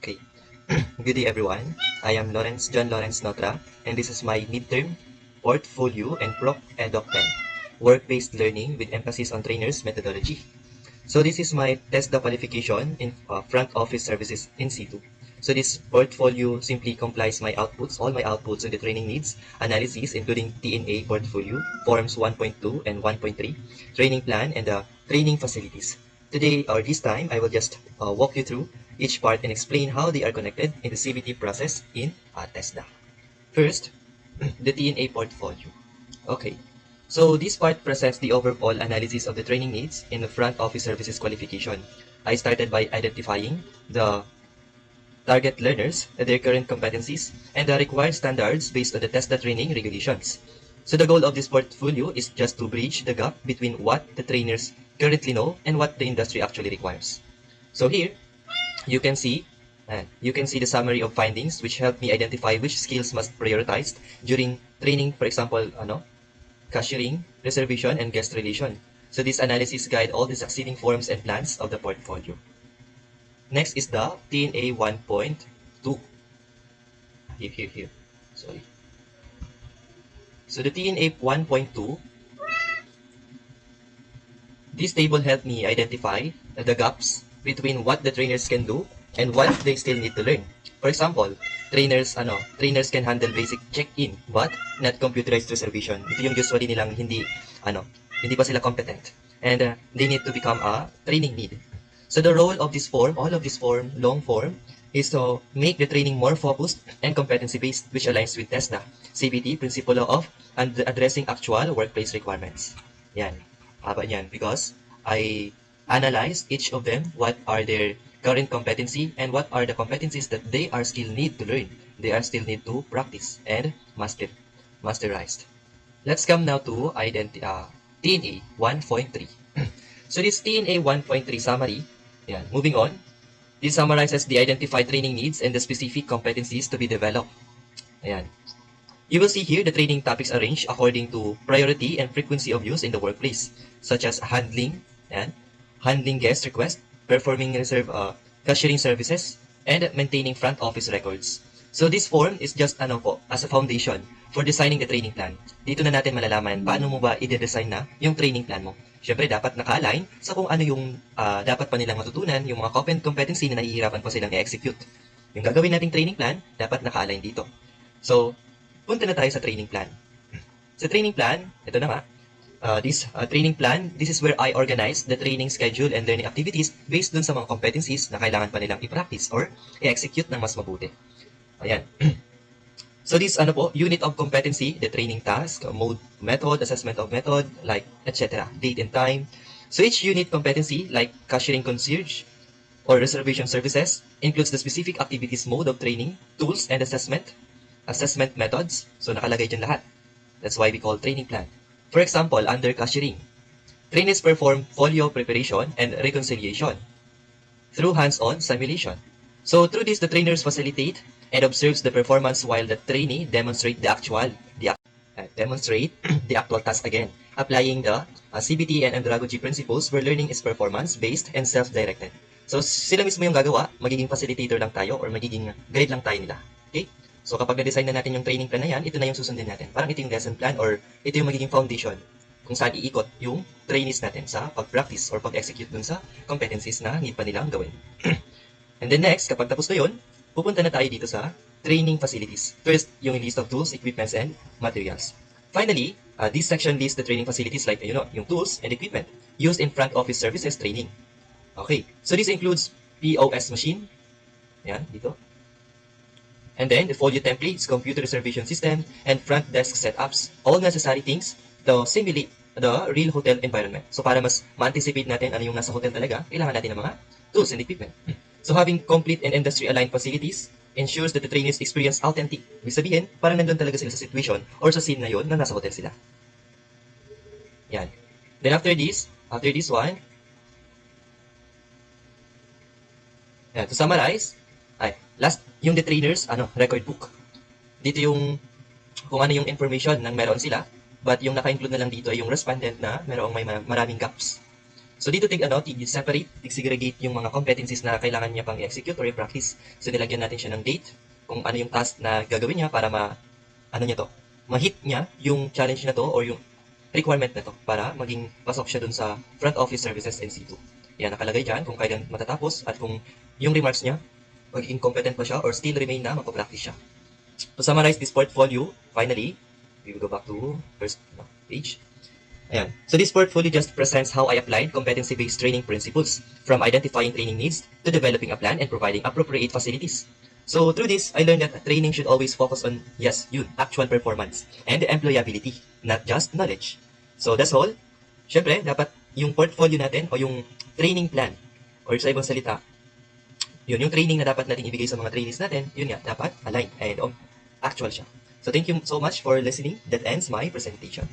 Okay. Good day, everyone. I am John Lawrence Notra, and this is my midterm portfolio and Proc Edoc 10 work-based learning with emphasis on trainers methodology. So this is my TESDA qualification in front office services in situ. So this portfolio simply complies my outputs, all my outputs on the training needs analysis, including TNA portfolio, forms 1.2 and 1.3, training plan, and the training facilities. Today, or this time, I will just walk you through each part and explain how they are connected in the CBT process in TESDA. First, the TNA portfolio. Okay, so this part presents the overall analysis of the training needs in the front office services qualification. I started by identifying the target learners, their current competencies, and the required standards based on the TESDA training regulations. So the goal of this portfolio is just to bridge the gap between what the trainers currently know and what the industry actually requires. So here, you can see the summary of findings which help me identify which skills must be prioritized during training, for example, cashiering, reservation, and guest relation. So this analysis guide all the succeeding forms and plans of the portfolio. Next is the TNA 1.2. Here. Sorry. So the TNA 1.2, this table helped me identify the gaps between what the trainers can do and what they still need to learn. For example, trainers can handle basic check-in but not computerized reservation. Ito yung usually nilang hindi pa sila competent, and they need to become a training need. So the role of this form, all of this form, long form, is to make the training more focused and competency-based, which aligns with TESDA, CBT, Principle of Addressing Actual Workplace Requirements. Yan. Haba niyan because I analyzed each of them, what are their current competency and what are the competencies that they are still need to learn. They are still need to practice and masterized. Let's come now to TNA 1.3. So this TNA 1.3 summary, moving on, this summarizes the identified training needs and the specific competencies to be developed. Ayan. You will see here the training topics arranged according to priority and frequency of use in the workplace, such as handling guest requests, performing cashiering services, and maintaining front office records. So this form is just as a foundation for designing the training plan. Dito na natin malalaman paano mo ba i-design na yung training plan mo. Siyempre, dapat naka-align sa kung ano yung dapat pa nilang matutunan, yung mga competency na nahihirapan pa silang i-execute. Yung gagawin nating training plan, dapat naka-align dito. So, punta na tayo sa training plan. Sa training plan, ito na nga, this training plan, this is where I organize the training schedule and learning activities based dun sa mga competencies na kailangan pa nilang i-practice or i-execute ng mas mabuti. Ayan. So this unit of competency, the training task, mode, method, assessment of method, like etc. Date and time. So each unit competency, like cashiering concierge or reservation services, includes the specific activities mode of training, tools and assessment methods. So nakalagay dyan lahat. That's why we call training plan. For example, under cashiering, trainers perform folio preparation and reconciliation through hands-on simulation. So through this, the trainers facilitate and observes the performance while the trainee demonstrate the actual task again, applying the CBT and andragogy principles where learning is performance-based and self-directed. So sila mismo yung gagawa, magiging facilitator lang tayo or magiging guide lang tayo nila. Okay? So kapag na-design na natin yung training plan na yan, ito na yung susundin natin. Parang ito yung lesson plan or ito yung magiging foundation kung saan iikot yung trainees natin sa pag-practice or pag-execute dun sa competencies na need pa nilang gawin. And then next, kapag tapos na yun, pupunta na tayo dito sa training facilities. First, yung list of tools, equipments, and materials. Finally, this section lists the training facilities like yung tools and equipment used in front office services training. Okay, so this includes POS machine, yan, dito. And then the folio templates, computer reservation system, and front desk setups, all necessary things to simulate the real hotel environment. So para mas ma-anticipate natin ano yung nasa hotel talaga, kailangan natin ng mga tools and equipment. So having complete and industry-aligned facilities ensures that the trainees experience authentic. Ibig sabihin, parang nandun talaga sila sa situation or sa scene na yun na nasa hotel sila. Yan. Then after this one, to summarize, last, yung the trainers, record book. Dito yung, kung ano yung information nang meron sila, but yung naka-include na lang dito ay yung respondent na merong may maraming gaps. So dito tig-separate, tig-segregate yung mga competencies na kailangan niya pang i-execute or i-practice. So nilagyan natin siya ng date, kung ano yung task na gagawin niya para ma-hit niya yung challenge na to or yung requirement na to para maging pasok siya dun sa front office services NC2. Yan, nakalagay dyan kung kailan matatapos at kung yung remarks niya, magiging competent ba siya or still remain na magpa-practice siya. To summarize this portfolio, finally, we will go back to first page. Ayan. So this portfolio just presents how I applied competency-based training principles from identifying training needs to developing a plan and providing appropriate facilities. So through this, I learned that training should always focus on, actual performance and employability, not just knowledge. So that's all. Syempre, dapat yung portfolio natin o yung training plan or sa ibang salita, yung training na dapat natin ibigay sa mga trainees natin, yun nga, dapat align and actual siya. So thank you so much for listening. That ends my presentation.